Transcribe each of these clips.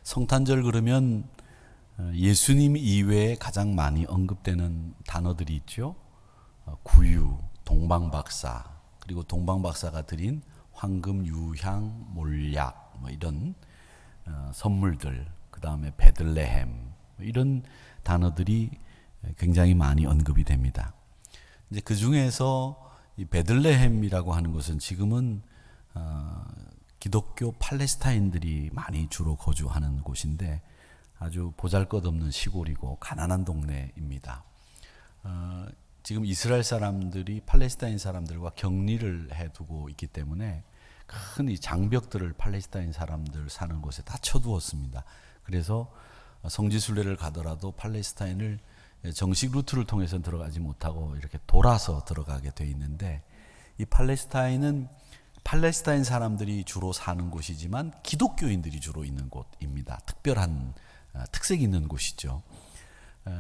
성탄절 그러면 예수님 이외에 가장 많이 언급되는 단어들이 있죠. 구유, 동방박사, 그리고 동방박사가 드린 황금, 유향, 몰약 뭐 이런 선물들, 그 다음에 베들레헴 이런 단어들이 굉장히 많이 언급이 됩니다. 이제 그 중에서 이 베들레헴이라고 하는 것은 지금은 기독교 팔레스타인들이 많이 주로 거주하는 곳인데 아주 보잘것없는 시골이고 가난한 동네입니다. 지금 이스라엘 사람들이 팔레스타인 사람들과 격리를 해두고 있기 때문에 큰 이 장벽들을 팔레스타인 사람들 사는 곳에 다 쳐두었습니다. 그래서 성지순례를 가더라도 팔레스타인을 정식 루트를 통해서 들어가지 못하고 이렇게 돌아서 들어가게 돼 있는데, 이 팔레스타인은 팔레스타인 사람들이 주로 사는 곳이지만 기독교인들이 주로 있는 곳입니다. 특별한 특색이 있는 곳이죠.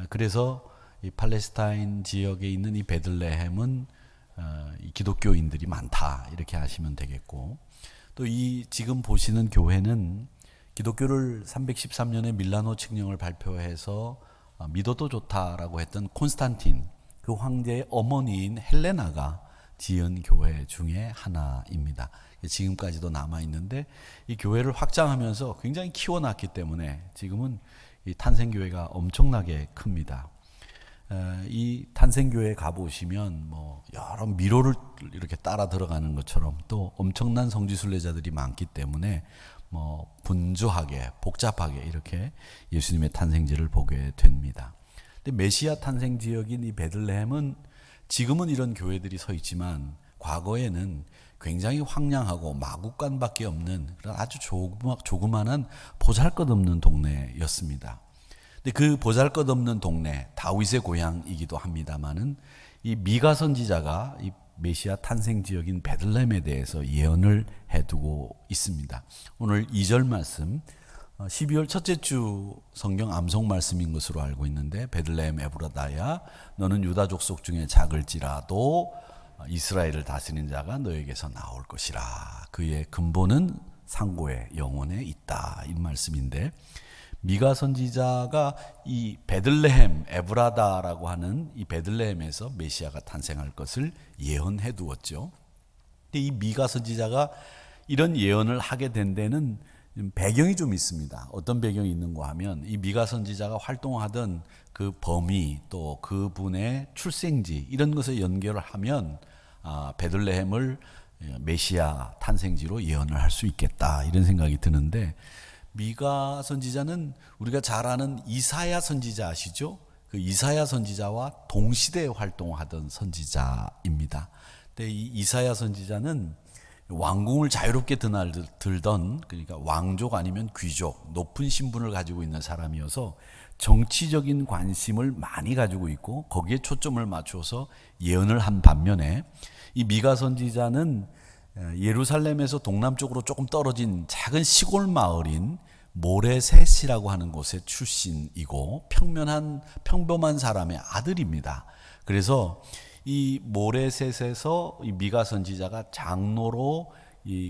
그래서 이 팔레스타인 지역에 있는 이 베들레헴은 이 기독교인들이 많다 이렇게 하시면 되겠고, 또 이 지금 보시는 교회는 기독교를 313년에 밀라노 칙령을 발표해서 믿어도 좋다라고 했던 콘스탄틴 그 황제의 어머니인 헬레나가 지은 교회 중에 하나입니다. 지금까지도 남아 있는데 이 교회를 확장하면서 굉장히 키워놨기 때문에 지금은 이 탄생교회가 엄청나게 큽니다. 이 탄생교회 가보시면 뭐 여러 미로를 이렇게 따라 들어가는 것처럼 또 엄청난 성지순례자들이 많기 때문에 뭐 분주하게 복잡하게 이렇게 예수님의 탄생지를 보게 됩니다. 근데 메시아 탄생 지역인 이 베들레헴은 지금은 이런 교회들이 서 있지만 과거에는 굉장히 황량하고 마구간밖에 없는 그런 아주 조그만한 보잘것없는 동네였습니다. 근데 그 보잘것없는 동네, 다윗의 고향이기도 합니다만은 이 미가 선지자가 이 메시아 탄생 지역인 베들레헴에 대해서 예언을 해두고 있습니다. 오늘 2절 말씀, 12월 첫째 주 성경 암송 말씀인 것으로 알고 있는데, 베들레헴 에브라다야 너는 유다 족속 중에 작을지라도 이스라엘을 다스리는 자가 너에게서 나올 것이라. 그의 근본은 상고의 영혼에 있다. 이 말씀인데, 미가 선지자가 이 베들레헴 에브라다라고 하는 이 베들레헴에서 메시아가 탄생할 것을 예언해 두었죠. 근데 이 미가 선지자가 이런 예언을 하게 된 데는 배경이 좀 있습니다. 어떤 배경이 있는가 하면 이 미가 선지자가 활동하던 그 범위 또 그분의 출생지 이런 것을 연결을 하면 베들레헴을 메시아 탄생지로 예언을 할 수 있겠다 이런 생각이 드는데, 미가 선지자는 우리가 잘 아는 이사야 선지자 아시죠? 그 이사야 선지자와 동시대에 활동하던 선지자입니다. 근데 이 이사야 선지자는 왕궁을 자유롭게 드나들던, 그러니까 왕족 아니면 귀족, 높은 신분을 가지고 있는 사람이어서 정치적인 관심을 많이 가지고 있고 거기에 초점을 맞춰서 예언을 한 반면에, 이 미가 선지자는 예루살렘에서 동남쪽으로 조금 떨어진 작은 시골 마을인 모레셋이라고 하는 곳의 출신이고 평범한 사람의 아들입니다. 그래서 이 모레셋에서 이 미가 선지자가 장로로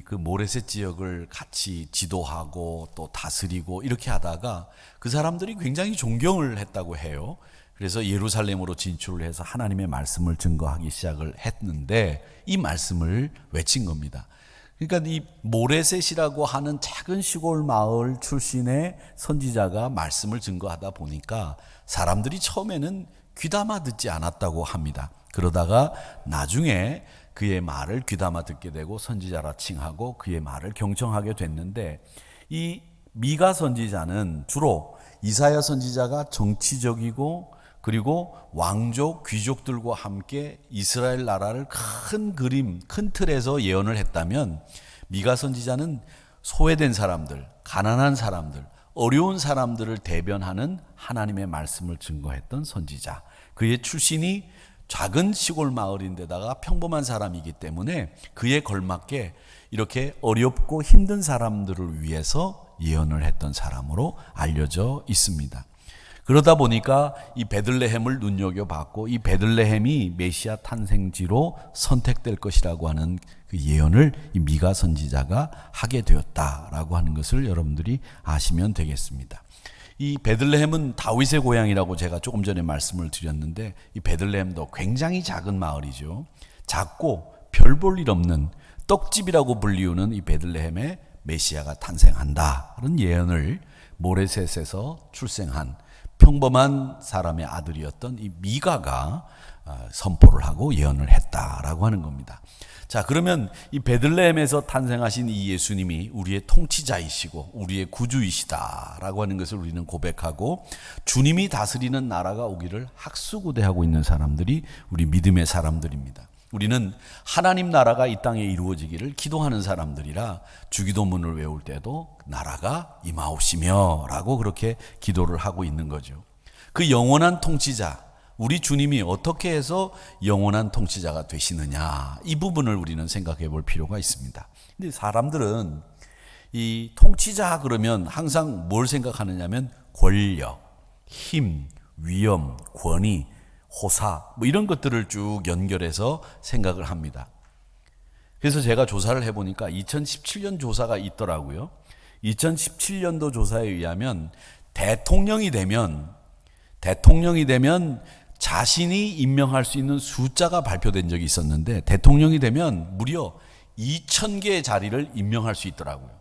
그 모레셋 지역을 같이 지도하고 또 다스리고 이렇게 하다가 그 사람들이 굉장히 존경을 했다고 해요. 그래서 예루살렘으로 진출을 해서 하나님의 말씀을 증거하기 시작을 했는데 이 말씀을 외친 겁니다. 그러니까 이 모레셋이라고 하는 작은 시골 마을 출신의 선지자가 말씀을 증거하다 보니까 사람들이 처음에는 귀담아 듣지 않았다고 합니다. 그러다가 나중에 그의 말을 귀담아 듣게 되고 선지자라 칭하고 그의 말을 경청하게 됐는데, 이 미가 선지자는 주로 이사야 선지자가 정치적이고 그리고 왕족, 귀족들과 함께 이스라엘 나라를 큰 그림, 큰 틀에서 예언을 했다면, 미가 선지자는 소외된 사람들, 가난한 사람들, 어려운 사람들을 대변하는 하나님의 말씀을 증거했던 선지자. 그의 출신이 작은 시골 마을인데다가 평범한 사람이기 때문에 그에 걸맞게 이렇게 어렵고 힘든 사람들을 위해서 예언을 했던 사람으로 알려져 있습니다. 그러다 보니까 이 베들레헴을 눈여겨봤고 이 베들레헴이 메시아 탄생지로 선택될 것이라고 하는 그 예언을 이 미가 선지자가 하게 되었다라고 하는 것을 여러분들이 아시면 되겠습니다. 이 베들레헴은 다윗의 고향이라고 제가 조금 전에 말씀을 드렸는데 이 베들레헴도 굉장히 작은 마을이죠. 작고 별 볼 일 없는 떡집이라고 불리우는 이 베들레헴에 메시아가 탄생한다는 예언을 모레셋에서 출생한 평범한 사람의 아들이었던 이 미가가 선포를 하고 예언을 했다라고 하는 겁니다. 자, 그러면 이 베들레헴에서 탄생하신 이 예수님이 우리의 통치자이시고 우리의 구주이시다라고 하는 것을 우리는 고백하고 주님이 다스리는 나라가 오기를 학수고대하고 있는 사람들이 우리 믿음의 사람들입니다. 우리는 하나님 나라가 이 땅에 이루어지기를 기도하는 사람들이라 주기도문을 외울 때도 나라가 임하옵시며 라고 그렇게 기도를 하고 있는 거죠. 그 영원한 통치자, 우리 주님이 어떻게 해서 영원한 통치자가 되시느냐, 이 부분을 우리는 생각해 볼 필요가 있습니다. 근데 사람들은 이 통치자 그러면 항상 뭘 생각하느냐면 권력, 힘, 위엄, 권위, 호사 뭐 이런 것들을 쭉 연결해서 생각을 합니다. 그래서 제가 조사를 해보니까 2017년 조사가 있더라고요. 2017년도 조사에 의하면 대통령이 되면 자신이 임명할 수 있는 숫자가 발표된 적이 있었는데 대통령이 되면 무려 2,000개의 자리를 임명할 수 있더라고요.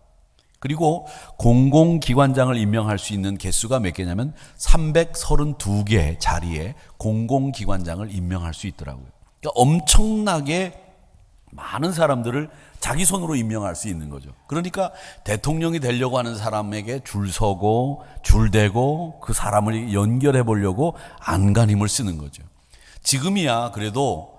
그리고 공공기관장을 임명할 수 있는 개수가 몇 개냐면 332개 자리에 공공기관장을 임명할 수 있더라고요. 그러니까 엄청나게 많은 사람들을 자기 손으로 임명할 수 있는 거죠. 그러니까 대통령이 되려고 하는 사람에게 줄 서고 줄 대고 그 사람을 연결해 보려고 안간힘을 쓰는 거죠. 지금이야 그래도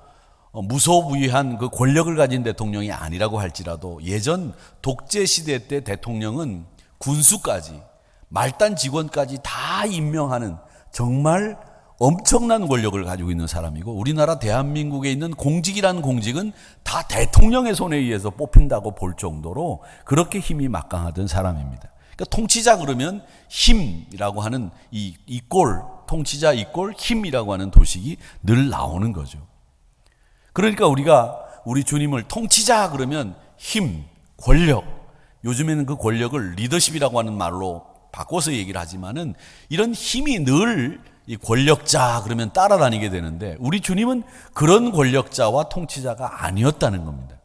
무소부위한 그 권력을 가진 대통령이 아니라고 할지라도 예전 독재 시대 때 대통령은 군수까지 말단 직원까지 다 임명하는 정말 엄청난 권력을 가지고 있는 사람이고 우리나라 대한민국에 있는 공직이라는 공직은 다 대통령의 손에 의해서 뽑힌다고 볼 정도로 그렇게 힘이 막강하던 사람입니다. 그러니까 통치자 그러면 힘이라고 하는 이 꼴, 통치자 이꼴 힘이라고 하는 도식이 늘 나오는 거죠. 그러니까 우리가 우리 주님을 통치자 그러면 힘, 권력, 요즘에는 그 권력을 리더십이라고 하는 말로 바꿔서 얘기를 하지만은 이런 힘이 늘 이 권력자 그러면 따라다니게 되는데 우리 주님은 그런 권력자와 통치자가 아니었다는 겁니다.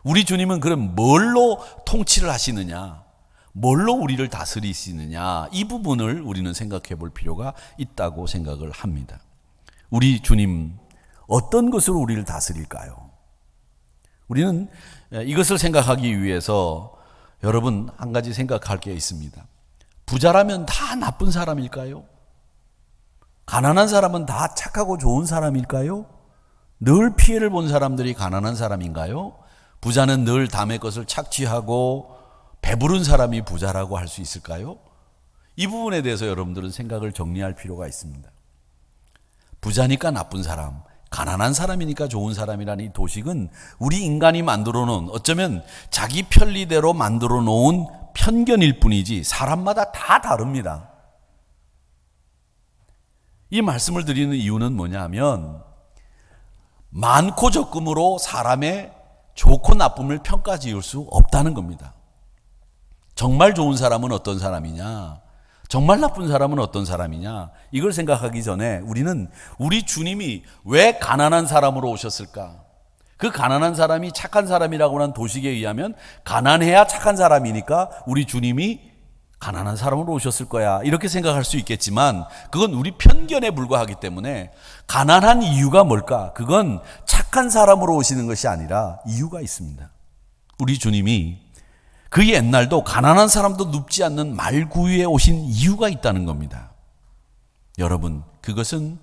우리 주님은 그럼 뭘로 통치를 하시느냐, 뭘로 우리를 다스리시느냐, 이 부분을 우리는 생각해 볼 필요가 있다고 생각을 합니다. 우리 주님 어떤 것으로 우리를 다스릴까요? 우리는 이것을 생각하기 위해서 여러분 한 가지 생각할 게 있습니다. 부자라면 다 나쁜 사람일까요? 가난한 사람은 다 착하고 좋은 사람일까요? 늘 피해를 본 사람들이 가난한 사람인가요? 부자는 늘 남의 것을 착취하고 배부른 사람이 부자라고 할 수 있을까요? 이 부분에 대해서 여러분들은 생각을 정리할 필요가 있습니다. 부자니까 나쁜 사람, 가난한 사람이니까 좋은 사람이라는 이 도식은 우리 인간이 만들어 놓은 어쩌면 자기 편리대로 만들어 놓은 편견일 뿐이지 사람마다 다 다릅니다. 이 말씀을 드리는 이유는 뭐냐면 많고 적음으로 사람의 좋고 나쁨을 평가 지을 수 없다는 겁니다. 정말 좋은 사람은 어떤 사람이냐, 정말 나쁜 사람은 어떤 사람이냐, 이걸 생각하기 전에 우리는 우리 주님이 왜 가난한 사람으로 오셨을까? 그 가난한 사람이 착한 사람이라고 하는 도식에 의하면 가난해야 착한 사람이니까 우리 주님이 가난한 사람으로 오셨을 거야, 이렇게 생각할 수 있겠지만 그건 우리 편견에 불과하기 때문에 가난한 이유가 뭘까? 그건 착한 사람으로 오시는 것이 아니라 이유가 있습니다. 우리 주님이 그 옛날도 가난한 사람도 눕지 않는 말구유에 오신 이유가 있다는 겁니다. 여러분, 그것은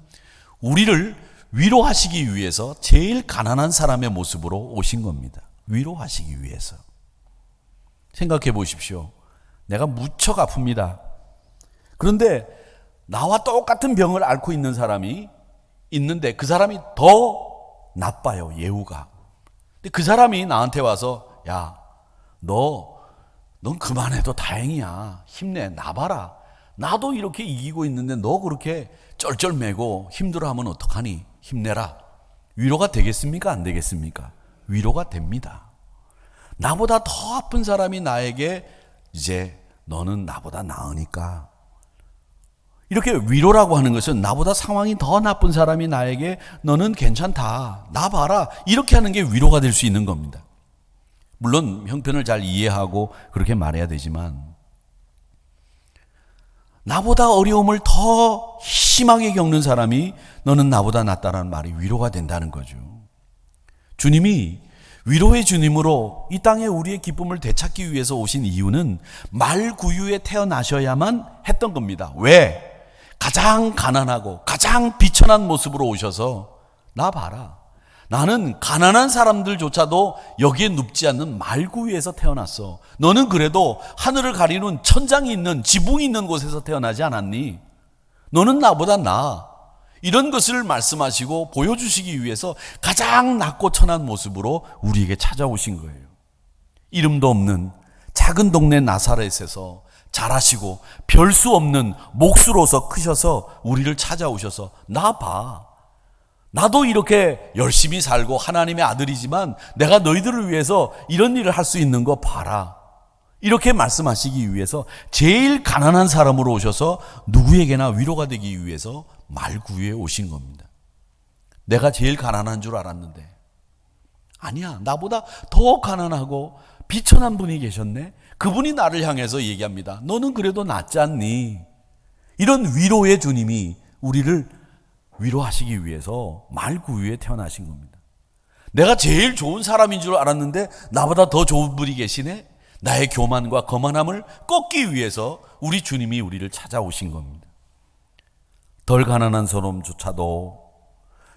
우리를 위로하시기 위해서 제일 가난한 사람의 모습으로 오신 겁니다. 위로하시기 위해서. 생각해 보십시오. 내가 무척 아픕니다. 그런데 나와 똑같은 병을 앓고 있는 사람이 있는데 그 사람이 더 나빠요, 예후가. 근데 그 사람이 나한테 와서 야, 넌 그만해도 다행이야. 힘내, 나봐라. 나도 이렇게 이기고 있는데 너 그렇게 쩔쩔매고 힘들어하면 어떡하니? 힘내라. 위로가 되겠습니까? 안 되겠습니까? 위로가 됩니다. 나보다 더 아픈 사람이 나에게 이제 너는 나보다 나으니까, 이렇게 위로라고 하는 것은 나보다 상황이 더 나쁜 사람이 나에게 너는 괜찮다, 나 봐라, 이렇게 하는 게 위로가 될 수 있는 겁니다. 물론 형편을 잘 이해하고 그렇게 말해야 되지만, 나보다 어려움을 더 심하게 겪는 사람이 너는 나보다 낫다라는 말이 위로가 된다는 거죠. 주님이 위로의 주님으로 이 땅에 우리의 기쁨을 되찾기 위해서 오신 이유는 말구유에 태어나셔야만 했던 겁니다. 왜? 가장 가난하고 가장 비천한 모습으로 오셔서 나 봐라, 나는 가난한 사람들조차도 여기에 눕지 않는 말구유에서 태어났어. 너는 그래도 하늘을 가리는 천장이 있는 지붕이 있는 곳에서 태어나지 않았니? 너는 나보다 나아. 이런 것을 말씀하시고 보여주시기 위해서 가장 낮고 천한 모습으로 우리에게 찾아오신 거예요. 이름도 없는 작은 동네 나사렛에서 자라시고 별 수 없는 목수로서 크셔서 우리를 찾아오셔서 나 봐, 나도 이렇게 열심히 살고 하나님의 아들이지만 내가 너희들을 위해서 이런 일을 할 수 있는 거 봐라, 이렇게 말씀하시기 위해서 제일 가난한 사람으로 오셔서 누구에게나 위로가 되기 위해서 말구유에 오신 겁니다. 내가 제일 가난한 줄 알았는데 아니야, 나보다 더 가난하고 비천한 분이 계셨네. 그분이 나를 향해서 얘기합니다. 너는 그래도 낫지 않니? 이런 위로의 주님이 우리를 위로하시기 위해서 말구유에 태어나신 겁니다. 내가 제일 좋은 사람인 줄 알았는데 나보다 더 좋은 분이 계시네. 나의 교만과 거만함을 꺾기 위해서 우리 주님이 우리를 찾아오신 겁니다. 덜 가난한 사람조차도,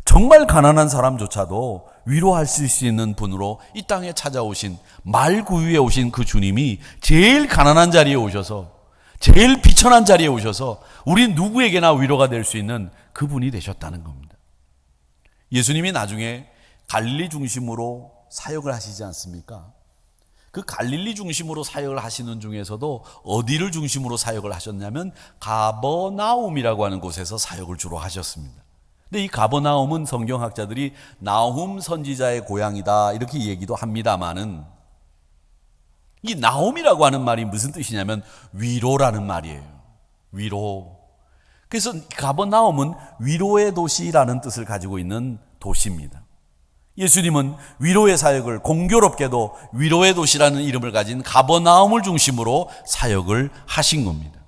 정말 가난한 사람조차도 위로하실 수 있는 분으로 이 땅에 찾아오신, 말구유에 오신 그 주님이 제일 가난한 자리에 오셔서, 제일 비천한 자리에 오셔서 우리 누구에게나 위로가 될 수 있는 그분이 되셨다는 겁니다. 예수님이 나중에 갈릴리 중심으로 사역을 하시지 않습니까? 그 갈릴리 중심으로 사역을 하시는 중에서도 어디를 중심으로 사역을 하셨냐면 가버나움이라고 하는 곳에서 사역을 주로 하셨습니다. 근데 이 가버나움은 성경학자들이 나훔 선지자의 고향이다 이렇게 얘기도 합니다만은, 이 나움이라고 하는 말이 무슨 뜻이냐면 위로라는 말이에요. 위로. 그래서 가버나움은 위로의 도시라는 뜻을 가지고 있는 도시입니다. 예수님은 위로의 사역을, 공교롭게도 위로의 도시라는 이름을 가진 가버나움을 중심으로 사역을 하신 겁니다.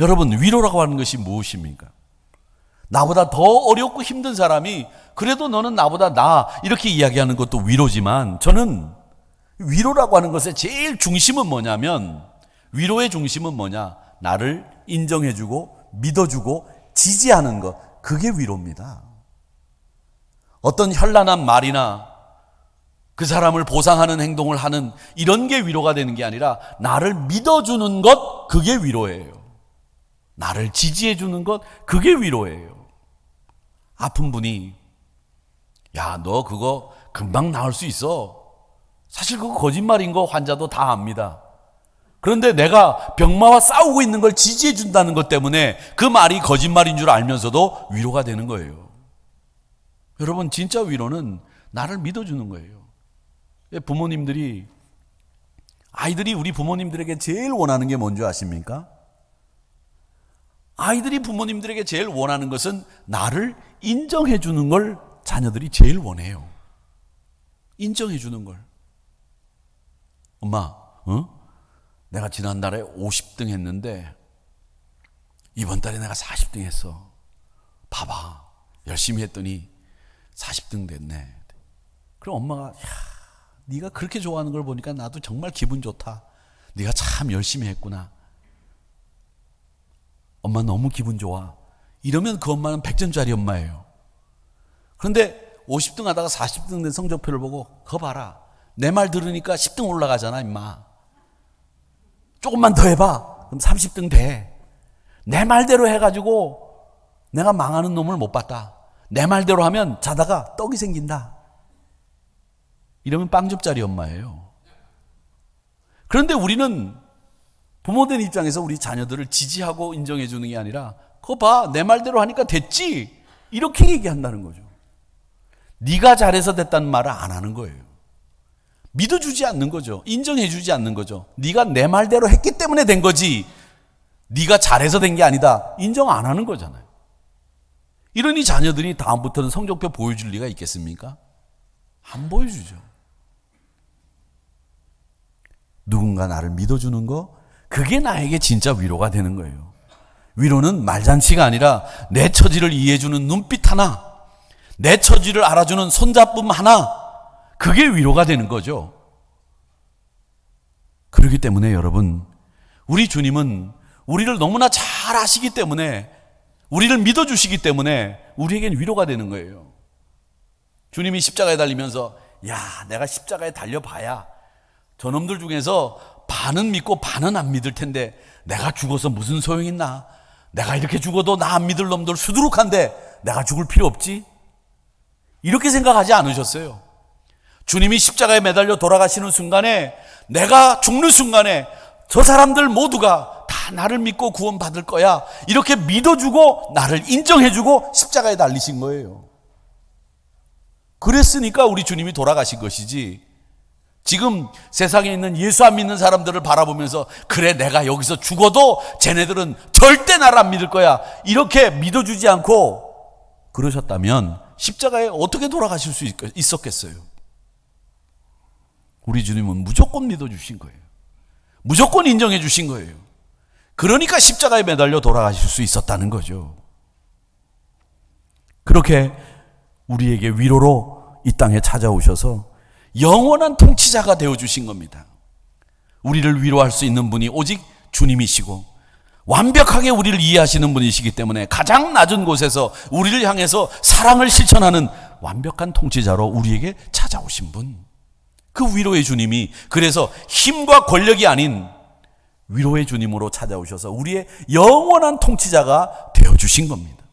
여러분, 위로라고 하는 것이 무엇입니까? 나보다 더 어렵고 힘든 사람이 그래도 너는 나보다 나아, 이렇게 이야기하는 것도 위로지만, 저는 위로라고 하는 것의 제일 중심은 뭐냐면, 위로의 중심은 뭐냐? 나를 인정해주고 믿어주고 지지하는 것, 그게 위로입니다. 어떤 현란한 말이나 그 사람을 보상하는 행동을 하는 이런 게 위로가 되는 게 아니라 나를 믿어주는 것, 그게 위로예요. 나를 지지해주는 것, 그게 위로예요. 아픈 분이 야, 너 그거 금방 나을 수 있어. 사실 그거 거짓말인 거 환자도 다 압니다. 그런데 내가 병마와 싸우고 있는 걸 지지해 준다는 것 때문에 그 말이 거짓말인 줄 알면서도 위로가 되는 거예요. 여러분, 진짜 위로는 나를 믿어주는 거예요. 부모님들이, 아이들이 우리 부모님들에게 제일 원하는 게 뭔지 아십니까? 아이들이 부모님들에게 제일 원하는 것은 나를 인정해 주는 걸 자녀들이 제일 원해요. 인정해 주는 걸. 엄마, 내가 지난달에 50등 했는데 이번 달에 내가 40등 했어. 봐봐, 열심히 했더니 40등 됐네. 그럼 엄마가, 야, 네가 그렇게 좋아하는 걸 보니까 나도 정말 기분 좋다. 네가 참 열심히 했구나. 엄마 너무 기분 좋아. 이러면 그 엄마는 100점짜리 엄마예요. 그런데 50등 하다가 40등 된 성적표를 보고, 그거 봐라, 내 말 들으니까 10등 올라가잖아 임마. 조금만 더 해봐, 그럼 30등 돼. 내 말대로 해가지고 내가 망하는 놈을 못 봤다. 내 말대로 하면 자다가 떡이 생긴다. 이러면 빵점짜리 엄마예요. 그런데 우리는 부모된 입장에서 우리 자녀들을 지지하고 인정해 주는 게 아니라 그거 봐, 내 말대로 하니까 됐지, 이렇게 얘기한다는 거죠. 네가 잘해서 됐다는 말을 안 하는 거예요. 믿어주지 않는 거죠. 인정해 주지 않는 거죠. 네가 내 말대로 했기 때문에 된 거지, 네가 잘해서 된 게 아니다, 인정 안 하는 거잖아요. 이러니 자녀들이 다음부터는 성적표 보여줄 리가 있겠습니까? 안 보여주죠. 누군가 나를 믿어주는 거, 그게 나에게 진짜 위로가 되는 거예요. 위로는 말잔치가 아니라 내 처지를 이해해주는 눈빛 하나, 내 처지를 알아주는 손잡음 하나, 그게 위로가 되는 거죠. 그렇기 때문에 여러분, 우리 주님은 우리를 너무나 잘 아시기 때문에, 우리를 믿어주시기 때문에 우리에겐 위로가 되는 거예요. 주님이 십자가에 달리면서 야, 내가 십자가에 달려봐야 저놈들 중에서 반은 믿고 반은 안 믿을 텐데 내가 죽어서 무슨 소용 있나? 내가 이렇게 죽어도 나 안 믿을 놈들 수두룩한데 내가 죽을 필요 없지? 이렇게 생각하지 않으셨어요. 주님이 십자가에 매달려 돌아가시는 순간에, 내가 죽는 순간에 저 사람들 모두가 다 나를 믿고 구원받을 거야, 이렇게 믿어주고 나를 인정해주고 십자가에 달리신 거예요. 그랬으니까 우리 주님이 돌아가신 것이지, 지금 세상에 있는 예수 안 믿는 사람들을 바라보면서 그래, 내가 여기서 죽어도 쟤네들은 절대 나를 안 믿을 거야, 이렇게 믿어주지 않고 그러셨다면 십자가에 어떻게 돌아가실 수 있었겠어요? 우리 주님은 무조건 믿어주신 거예요. 무조건 인정해 주신 거예요. 그러니까 십자가에 매달려 돌아가실 수 있었다는 거죠. 그렇게 우리에게 위로로 이 땅에 찾아오셔서 영원한 통치자가 되어주신 겁니다. 우리를 위로할 수 있는 분이 오직 주님이시고, 완벽하게 우리를 이해하시는 분이시기 때문에 가장 낮은 곳에서 우리를 향해서 사랑을 실천하는 완벽한 통치자로 우리에게 찾아오신 분, 그 위로의 주님이, 그래서 힘과 권력이 아닌 위로의 주님으로 찾아오셔서 우리의 영원한 통치자가 되어주신 겁니다.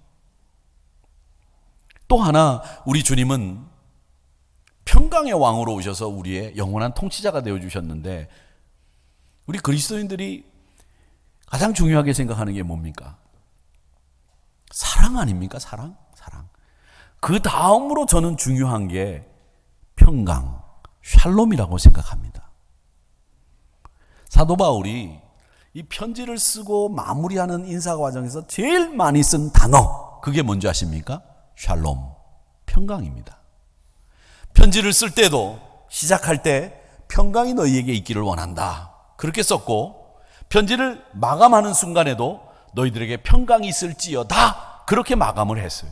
또 하나, 우리 주님은 평강의 왕으로 오셔서 우리의 영원한 통치자가 되어주셨는데, 우리 그리스도인들이 가장 중요하게 생각하는 게 뭡니까? 사랑 아닙니까? 사랑? 그 다음으로 저는 중요한 게 평강, 샬롬이라고 생각합니다. 사도 바울이 이 편지를 쓰고 마무리하는 인사 과정에서 제일 많이 쓴 단어, 그게 뭔지 아십니까? 샬롬, 평강입니다. 편지를 쓸 때도 시작할 때 평강이 너희에게 있기를 원한다, 그렇게 썼고, 편지를 마감하는 순간에도 너희들에게 평강이 있을지어다, 그렇게 마감을 했어요.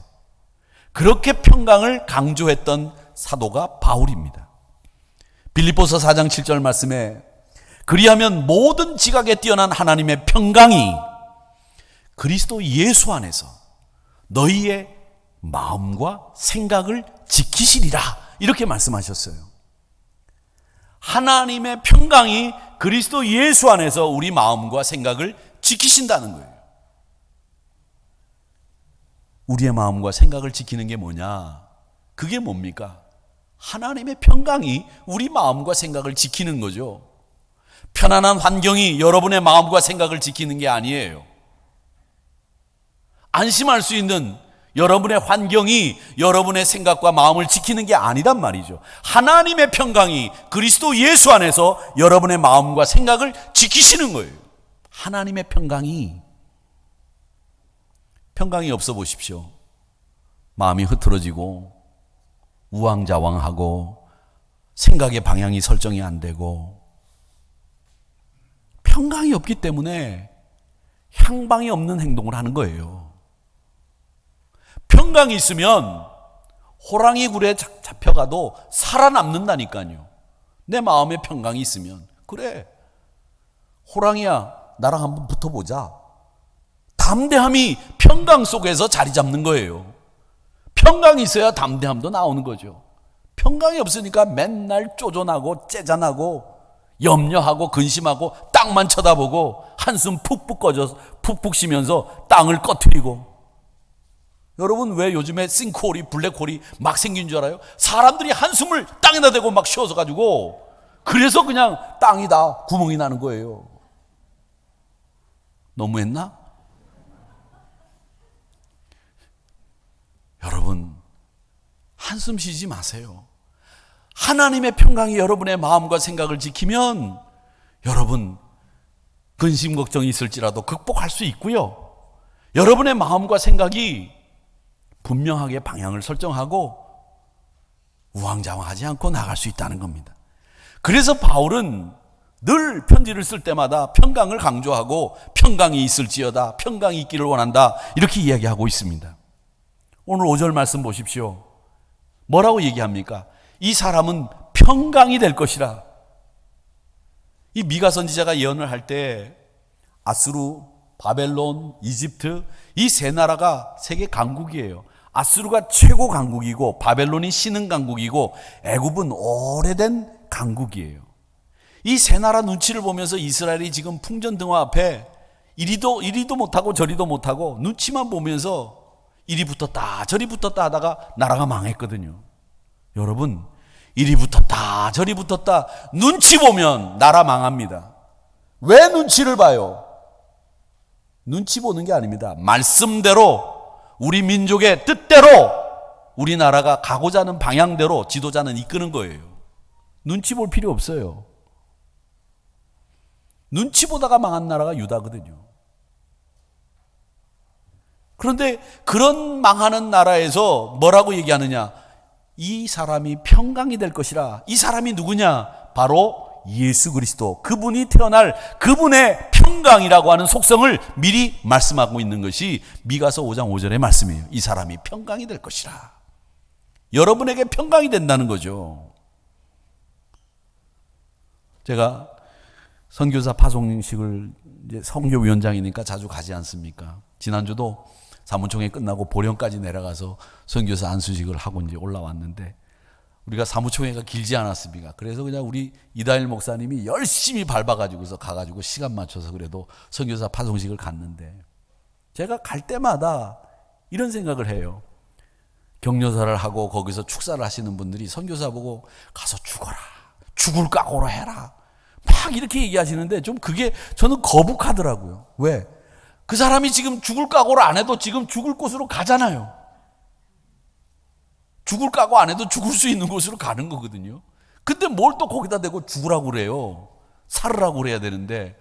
그렇게 평강을 강조했던 사도가 바울입니다. 빌립보서 4장 7절 말씀에 그리하면 모든 지각에 뛰어난 하나님의 평강이 그리스도 예수 안에서 너희의 마음과 생각을 지키시리라, 이렇게 말씀하셨어요. 하나님의 평강이 그리스도 예수 안에서 우리 마음과 생각을 지키신다는 거예요. 우리의 마음과 생각을 지키는 게 뭐냐? 그게 뭡니까? 하나님의 평강이 우리 마음과 생각을 지키는 거죠. 편안한 환경이 여러분의 마음과 생각을 지키는 게 아니에요. 안심할 수 있는 여러분의 환경이 여러분의 생각과 마음을 지키는 게 아니란 말이죠. 하나님의 평강이 그리스도 예수 안에서 여러분의 마음과 생각을 지키시는 거예요. 하나님의 평강이 없어 보십시오. 마음이 흐트러지고 우왕좌왕하고 생각의 방향이 설정이 안 되고, 평강이 없기 때문에 향방이 없는 행동을 하는 거예요. 평강이 있으면 호랑이 굴에 잡혀가도 살아남는다니까요. 내 마음에 평강이 있으면, 그래, 호랑이야, 나랑 한번 붙어보자. 담대함이 평강 속에서 자리 잡는 거예요. 평강이 있어야 담대함도 나오는 거죠. 평강이 없으니까 맨날 쪼존하고 째잔하고 염려하고 근심하고 땅만 쳐다보고 한숨 푹푹 꺼져서 푹푹 쉬면서 땅을 꺼트리고. 여러분, 왜 요즘에 싱크홀이, 블랙홀이 막 생긴 줄 알아요? 사람들이 한숨을 땅에다 대고 막 쉬어서 가지고, 그래서 그냥 땅이 다 구멍이 나는 거예요. 너무했나? 여러분, 한숨 쉬지 마세요. 하나님의 평강이 여러분의 마음과 생각을 지키면 여러분 근심 걱정이 있을지라도 극복할 수 있고요. 여러분의 마음과 생각이 분명하게 방향을 설정하고 우왕좌왕하지 않고 나갈 수 있다는 겁니다. 그래서 바울은 늘 편지를 쓸 때마다 평강을 강조하고 평강이 있을지어다, 평강이 있기를 원한다, 이렇게 이야기하고 있습니다. 오늘 5절 말씀 보십시오. 뭐라고 얘기합니까? 이 사람은 평강이 될 것이라. 이 미가 선지자가 예언을 할 때 아수르, 바벨론, 이집트 이 세 나라가 세계 강국이에요. 아수르가 최고 강국이고 바벨론이 신흥 강국이고 애굽은 오래된 강국이에요. 이 세 나라 눈치를 보면서 이스라엘이 지금 풍전등화 앞에 이리도 못하고 저리도 못하고 눈치만 보면서 이리 붙었다 저리 붙었다 하다가 나라가 망했거든요. 여러분, 이리 붙었다 저리 붙었다 눈치 보면 나라 망합니다. 왜 눈치를 봐요? 눈치 보는 게 아닙니다. 말씀대로 우리 민족의 뜻대로 우리나라가 가고자 하는 방향대로 지도자는 이끄는 거예요. 눈치 볼 필요 없어요. 눈치 보다가 망한 나라가 유다거든요. 그런데 그런 망하는 나라에서 뭐라고 얘기하느냐? 이 사람이 평강이 될 것이라. 이 사람이 누구냐? 바로 예수 그리스도, 그분이 태어날 그분의 평강이라고 하는 속성을 미리 말씀하고 있는 것이 미가서 5장 5절의 말씀이에요. 이 사람이 평강이 될 것이라. 여러분에게 평강이 된다는 거죠. 제가 선교사 파송식을 이제 선교위원장이니까 자주 가지 않습니까? 지난주도 사무총회 끝나고 보령까지 내려가서 선교사 안수식을 하고 이제 올라왔는데 우리가 사무총회가 길지 않았습니까? 그래서 그냥 우리 이다일 목사님이 열심히 밟아가지고서 가가지고 시간 맞춰서 그래도 선교사 파송식을 갔는데 제가 갈 때마다 이런 생각을 해요. 격려사를 하고 거기서 축사를 하시는 분들이 선교사 보고 가서 죽어라, 죽을 각오로 해라, 막 이렇게 얘기하시는데 좀 그게 저는 거북하더라고요. 왜? 그 사람이 지금 죽을 각오를 안 해도 지금 죽을 곳으로 가잖아요. 죽을 각오 안 해도 죽을 수 있는 곳으로 가는 거거든요. 근데 뭘 또 거기다 대고 죽으라고 그래요. 살으라고 그래야 되는데,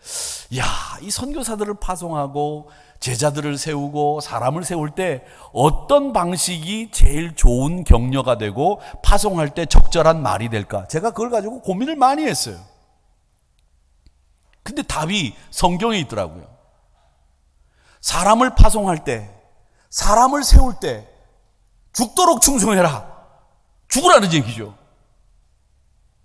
야, 이 선교사들을 파송하고 제자들을 세우고 사람을 세울 때 어떤 방식이 제일 좋은 격려가 되고 파송할 때 적절한 말이 될까? 제가 그걸 가지고 고민을 많이 했어요. 근데 답이 성경에 있더라고요. 사람을 파송할 때, 사람을 세울 때 죽도록 충성해라. 죽으라는 얘기죠.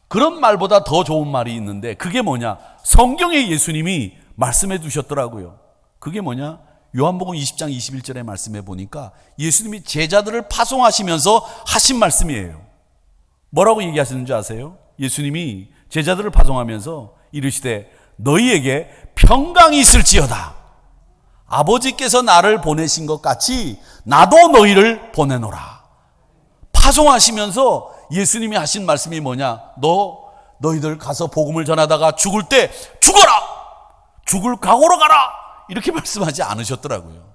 그런 말보다 더 좋은 말이 있는데 그게 뭐냐? 성경에 예수님이 말씀해 두셨더라고요. 그게 뭐냐? 요한복음 20장 21절의 말씀에 보니까 예수님이 제자들을 파송하시면서 하신 말씀이에요. 뭐라고 얘기하시는지 아세요? 예수님이 제자들을 파송하면서 이르시되 너희에게 평강이 있을지어다. 아버지께서 나를 보내신 것 같이 나도 너희를 보내노라. 파송하시면서 예수님이 하신 말씀이 뭐냐? 너희들 가서 복음을 전하다가 죽을 때 죽어라! 죽을 각오로 가라! 이렇게 말씀하지 않으셨더라고요.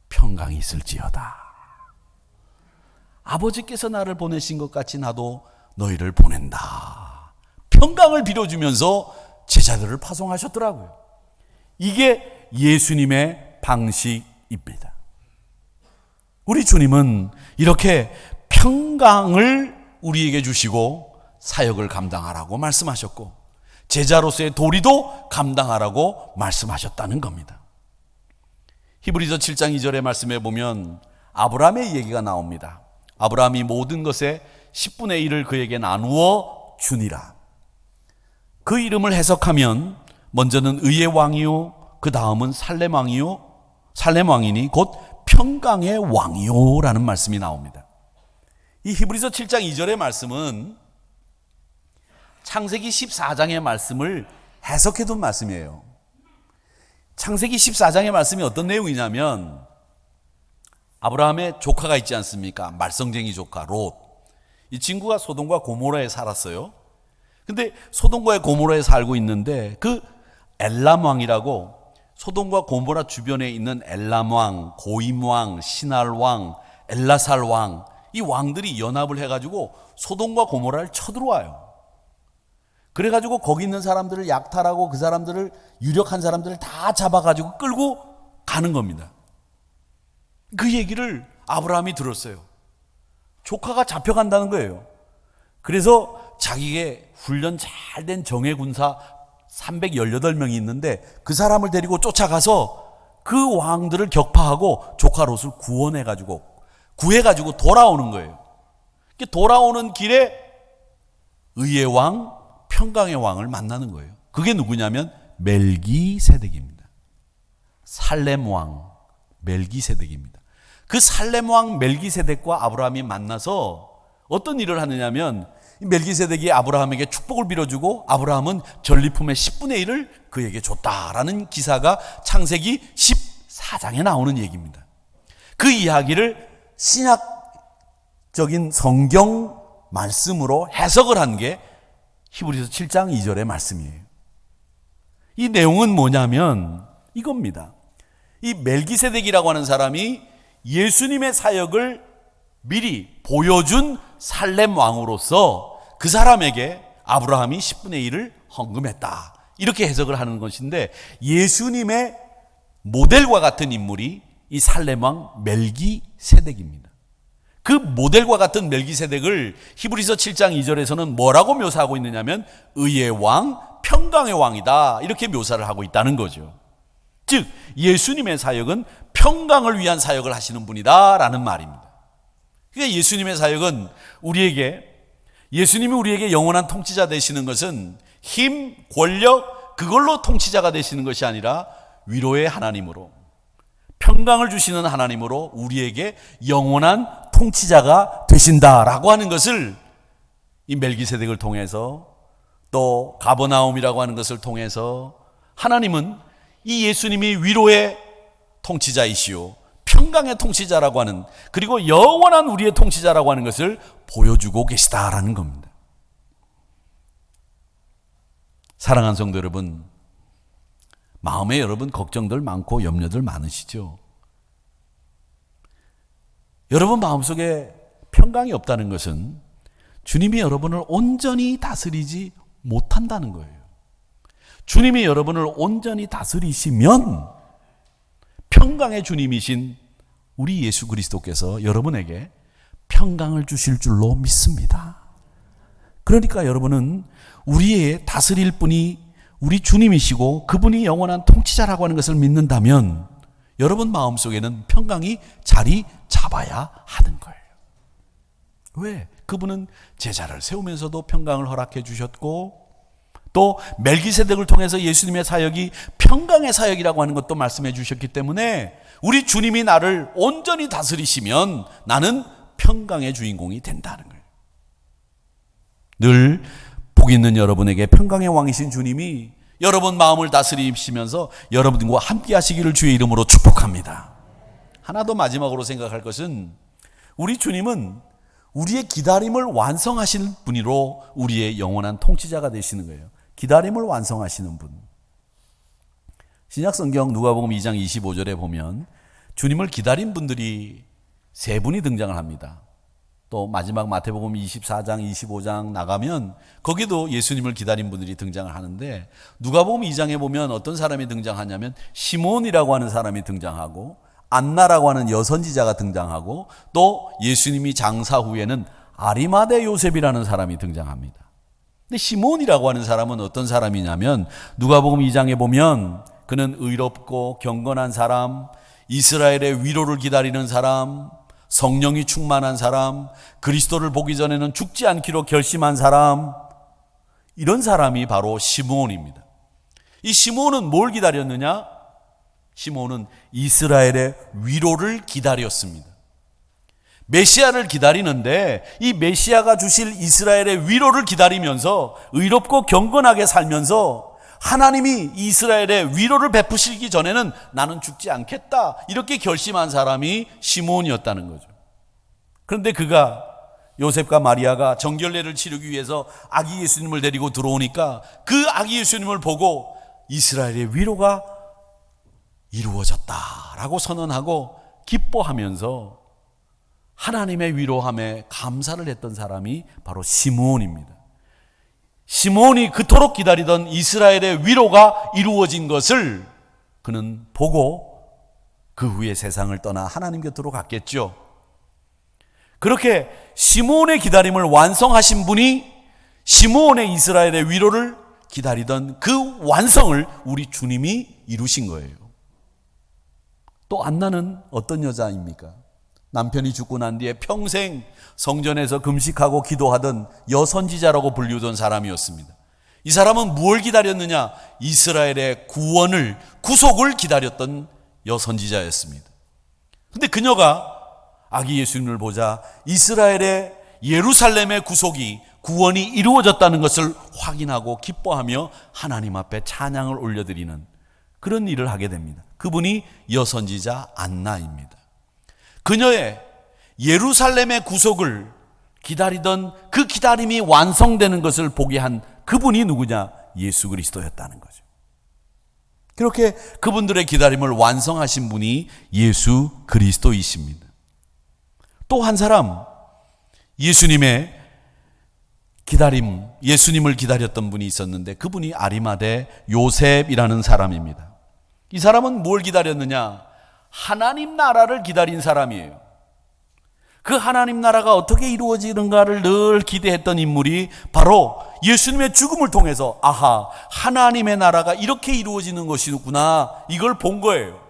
평강이 있을지어다. 아버지께서 나를 보내신 것 같이 나도 너희를 보낸다. 평강을 빌어주면서 제자들을 파송하셨더라고요. 이게 예수님의 방식입니다. 우리 주님은 이렇게 평강을 우리에게 주시고 사역을 감당하라고 말씀하셨고 제자로서의 도리도 감당하라고 말씀하셨다는 겁니다. 히브리서 7장 2절의 말씀에 보면 아브라함의 얘기가 나옵니다. 아브라함이 모든 것의 10분의 1을 그에게 나누어 주니라. 그 이름을 해석하면 먼저는 의의 왕이요, 그 다음은 살렘 왕이요, 살렘 왕이니 곧 평강의 왕이요라는 말씀이 나옵니다. 이 히브리서 7장 2절의 말씀은 창세기 14장의 말씀을 해석해둔 말씀이에요. 창세기 14장의 말씀이 어떤 내용이냐면 아브라함의 조카가 있지 않습니까? 말썽쟁이 조카 롯. 이 친구가 소돔과 고모라에 살았어요. 근데 소돔과 고모라에 살고 있는데 그 엘람 왕이라고 소돔과 고모라 주변에 있는 엘람 왕, 고임 왕, 시날 왕, 엘라살 왕, 이 왕들이 연합을 해가지고 소돔과 고모라를 쳐들어와요. 그래가지고 거기 있는 사람들을 약탈하고 그 사람들을, 유력한 사람들을 다 잡아가지고 끌고 가는 겁니다. 그 얘기를 아브라함이 들었어요. 조카가 잡혀간다는 거예요. 그래서 자기의 훈련 잘 된 정예군사 318명이 있는데 그 사람을 데리고 쫓아가서 그 왕들을 격파하고 조카 롯을 구해가지고 돌아오는 거예요. 돌아오는 길에 의의 왕, 평강의 왕을 만나는 거예요. 그게 누구냐면 멜기세덱입니다. 살렘 왕 멜기세덱입니다. 그 살렘 왕 멜기세덱과 아브라함이 만나서 어떤 일을 하느냐면, 멜기세덱이 아브라함에게 축복을 빌어주고 아브라함은 전리품의 10분의 1을 그에게 줬다라는 기사가 창세기 14장에 나오는 얘기입니다. 그 이야기를 신약적인 성경 말씀으로 해석을 한 게 히브리서 7장 2절의 말씀이에요. 이 내용은 뭐냐면 이겁니다. 이 멜기세덱이라고 하는 사람이 예수님의 사역을 미리 보여준 살렘 왕으로서 그 사람에게 아브라함이 10분의 1을 헌금했다, 이렇게 해석을 하는 것인데, 예수님의 모델과 같은 인물이 이 살렘 왕 멜기세덱입니다. 그 모델과 같은 멜기세덱을 히브리서 7장 2절에서는 뭐라고 묘사하고 있느냐면 의의 왕, 평강의 왕이다, 이렇게 묘사를 하고 있다는 거죠. 즉 예수님의 사역은 평강을 위한 사역을 하시는 분이다 라는 말입니다. 그러니까 예수님의 사역은 예수님이 우리에게 영원한 통치자 되시는 것은 힘, 권력, 그걸로 통치자가 되시는 것이 아니라 위로의 하나님으로, 평강을 주시는 하나님으로 우리에게 영원한 통치자가 되신다라고 하는 것을 이 멜기세덱을 통해서, 또 가버나움이라고 하는 것을 통해서 하나님은 이 예수님이 위로의 통치자이시오, 평강의 통치자라고 하는, 그리고 영원한 우리의 통치자라고 하는 것을 보여주고 계시다라는 겁니다. 사랑하는 성도 여러분, 마음에 여러분 걱정들 많고 염려들 많으시죠? 여러분 마음속에 평강이 없다는 것은 주님이 여러분을 온전히 다스리지 못한다는 거예요. 주님이 여러분을 온전히 다스리시면 평강의 주님이신 우리 예수 그리스도께서 여러분에게 평강을 주실 줄로 믿습니다. 그러니까 여러분은 우리의 다스릴 분이 우리 주님이시고 그분이 영원한 통치자라고 하는 것을 믿는다면 여러분 마음속에는 평강이 자리 잡아야 하는 거예요. 왜? 그분은 제자를 세우면서도 평강을 허락해 주셨고, 또 멜기세덱을 통해서 예수님의 사역이 평강의 사역이라고 하는 것도 말씀해 주셨기 때문에 우리 주님이 나를 온전히 다스리시면 나는 평강의 주인공이 된다는 거예요. 늘 복 있는 여러분에게 평강의 왕이신 주님이 여러분 마음을 다스리시면서 여러분과 함께 하시기를 주의 이름으로 축복합니다. 하나 더 마지막으로 생각할 것은, 우리 주님은 우리의 기다림을 완성하시는 분으로 우리의 영원한 통치자가 되시는 거예요. 기다림을 완성하시는 분. 신약성경 누가복음 2장 25절에 보면 주님을 기다린 분들이 세 분이 등장을 합니다. 또 마지막 마태복음 24장 25장 나가면 거기도 예수님을 기다린 분들이 등장을 하는데, 누가복음 2장에 보면 어떤 사람이 등장하냐면 시몬이라고 하는 사람이 등장하고 안나라고 하는 여선지자가 등장하고, 또 예수님이 장사 후에는 아리마대 요셉이라는 사람이 등장합니다. 근데 시몬이라고 하는 사람은 어떤 사람이냐면 누가복음 2장에 보면 그는 의롭고 경건한 사람, 이스라엘의 위로를 기다리는 사람, 성령이 충만한 사람, 그리스도를 보기 전에는 죽지 않기로 결심한 사람, 이런 사람이 바로 시몬입니다. 이 시몬은 뭘 기다렸느냐? 시몬은 이스라엘의 위로를 기다렸습니다. 메시아를 기다리는데 이 메시아가 주실 이스라엘의 위로를 기다리면서 의롭고 경건하게 살면서 하나님이 이스라엘의 위로를 베푸시기 전에는 나는 죽지 않겠다, 이렇게 결심한 사람이 시몬이었다는 거죠. 그런데 그가, 요셉과 마리아가 정결례를 치르기 위해서 아기 예수님을 데리고 들어오니까 그 아기 예수님을 보고 이스라엘의 위로가 이루어졌다라고 선언하고 기뻐하면서 하나님의 위로함에 감사를 했던 사람이 바로 시므온입니다. 시므온이 그토록 기다리던 이스라엘의 위로가 이루어진 것을 그는 보고 그 후에 세상을 떠나 하나님 곁으로 갔겠죠. 그렇게 시므온의 기다림을 완성하신 분이 시므온의 이스라엘의 위로를 기다리던 그 완성을 우리 주님이 이루신 거예요. 또 안나는 어떤 여자입니까? 남편이 죽고 난 뒤에 평생 성전에서 금식하고 기도하던 여선지자라고 불리우던 사람이었습니다. 이 사람은 무엇을 기다렸느냐? 이스라엘의 구원을, 구속을 기다렸던 여선지자였습니다. 그런데 그녀가 아기 예수님을 보자 이스라엘의 예루살렘의 구속이, 구원이 이루어졌다는 것을 확인하고 기뻐하며 하나님 앞에 찬양을 올려드리는 그런 일을 하게 됩니다. 그분이 여선지자 안나입니다. 그녀의 예루살렘의 구속을 기다리던 그 기다림이 완성되는 것을 보게 한 그분이 누구냐? 예수 그리스도였다는 거죠. 그렇게 그분들의 기다림을 완성하신 분이 예수 그리스도이십니다. 또 한 사람, 예수님의 기다림, 예수님을 기다렸던 분이 있었는데 그분이 아리마대 요셉이라는 사람입니다. 이 사람은 뭘 기다렸느냐? 하나님 나라를 기다린 사람이에요. 그 하나님 나라가 어떻게 이루어지는가를 늘 기대했던 인물이 바로 예수님의 죽음을 통해서 아하, 하나님의 나라가 이렇게 이루어지는 것이구나, 이걸 본 거예요.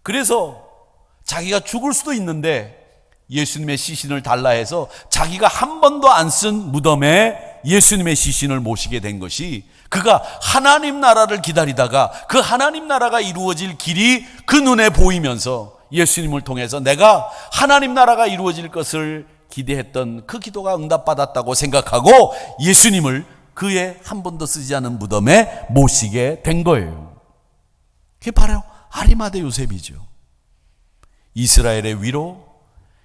그래서 자기가 죽을 수도 있는데 예수님의 시신을 달라 해서 자기가 한 번도 안 쓴 무덤에 예수님의 시신을 모시게 된 것이, 그가 하나님 나라를 기다리다가 그 하나님 나라가 이루어질 길이 그 눈에 보이면서 예수님을 통해서 내가 하나님 나라가 이루어질 것을 기대했던 그 기도가 응답받았다고 생각하고 예수님을 그의 한 번도 쓰지 않은 무덤에 모시게 된 거예요. 그게 바로 아리마대 요셉이죠. 이스라엘의 위로,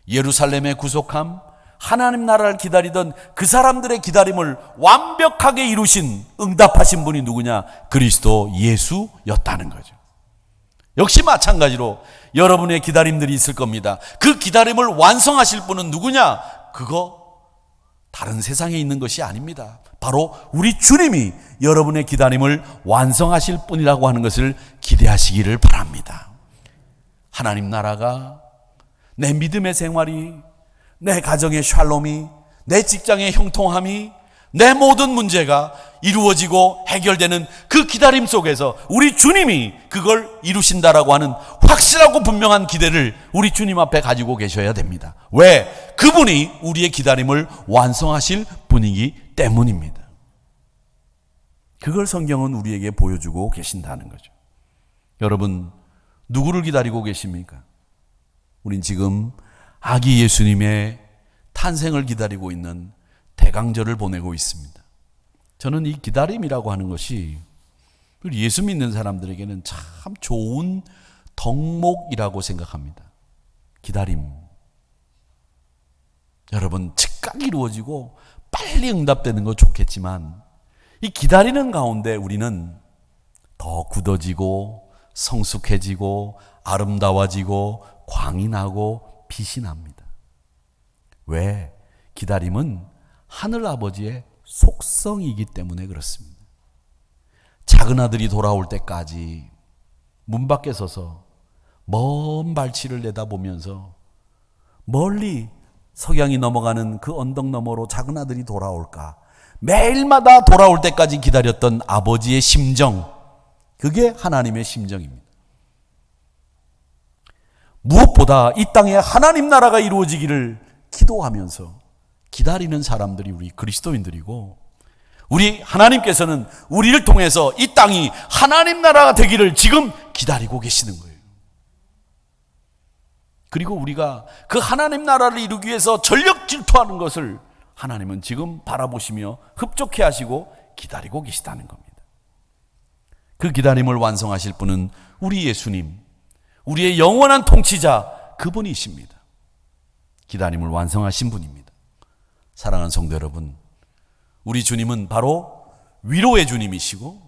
예루살렘의 구속함, 하나님 나라를 기다리던 그 사람들의 기다림을 완벽하게 이루신, 응답하신 분이 누구냐? 그리스도 예수였다는 거죠. 역시 마찬가지로 여러분의 기다림들이 있을 겁니다. 그 기다림을 완성하실 분은 누구냐? 그거 다른 세상에 있는 것이 아닙니다. 바로 우리 주님이 여러분의 기다림을 완성하실 분이라고 하는 것을 기대하시기를 바랍니다. 하나님 나라가, 내 믿음의 생활이, 내 가정의 샬롬이, 내 직장의 형통함이, 내 모든 문제가 이루어지고 해결되는 그 기다림 속에서 우리 주님이 그걸 이루신다라고 하는 확실하고 분명한 기대를 우리 주님 앞에 가지고 계셔야 됩니다. 왜? 그분이 우리의 기다림을 완성하실 분이기 때문입니다. 그걸 성경은 우리에게 보여주고 계신다는 거죠. 여러분, 누구를 기다리고 계십니까? 우린 지금 아기 예수님의 탄생을 기다리고 있는 대강절을 보내고 있습니다. 저는 이 기다림이라고 하는 것이 예수 믿는 사람들에게는 참 좋은 덕목이라고 생각합니다. 기다림. 여러분, 즉각 이루어지고 빨리 응답되는 거 좋겠지만 이 기다리는 가운데 우리는 더 굳어지고 성숙해지고 아름다워지고 광이 나고 빛이 납니다. 왜? 기다림은 하늘아버지의 속성이기 때문에 그렇습니다. 작은 아들이 돌아올 때까지 문 밖에 서서 먼 발치를 내다보면서 멀리 석양이 넘어가는 그 언덕 너머로 작은 아들이 돌아올까, 매일마다 돌아올 때까지 기다렸던 아버지의 심정, 그게 하나님의 심정입니다. 무엇보다 이 땅에 하나님 나라가 이루어지기를 기도하면서 기다리는 사람들이 우리 그리스도인들이고, 우리 하나님께서는 우리를 통해서 이 땅이 하나님 나라가 되기를 지금 기다리고 계시는 거예요. 그리고 우리가 그 하나님 나라를 이루기 위해서 전력 질투하는 것을 하나님은 지금 바라보시며 흡족해 하시고 기다리고 계시다는 겁니다. 그 기다림을 완성하실 분은 우리 예수님, 우리의 영원한 통치자, 그분이십니다. 기다림을 완성하신 분입니다. 사랑하는 성도 여러분, 우리 주님은 바로 위로의 주님이시고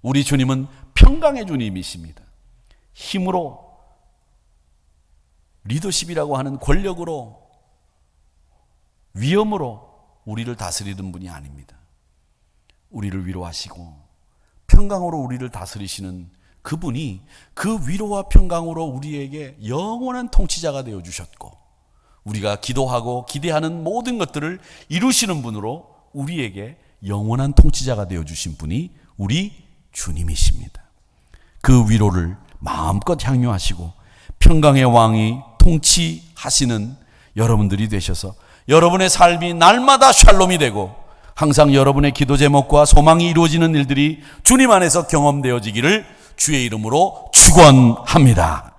우리 주님은 평강의 주님이십니다. 힘으로, 리더십이라고 하는 권력으로, 위엄으로 우리를 다스리는 분이 아닙니다. 우리를 위로하시고 평강으로 우리를 다스리시는 그분이 그 위로와 평강으로 우리에게 영원한 통치자가 되어주셨고, 우리가 기도하고 기대하는 모든 것들을 이루시는 분으로 우리에게 영원한 통치자가 되어주신 분이 우리 주님이십니다. 그 위로를 마음껏 향유하시고 평강의 왕이 통치하시는 여러분들이 되셔서 여러분의 삶이 날마다 샬롬이 되고 항상 여러분의 기도 제목과 소망이 이루어지는 일들이 주님 안에서 경험되어지기를 주의 이름으로 축원합니다.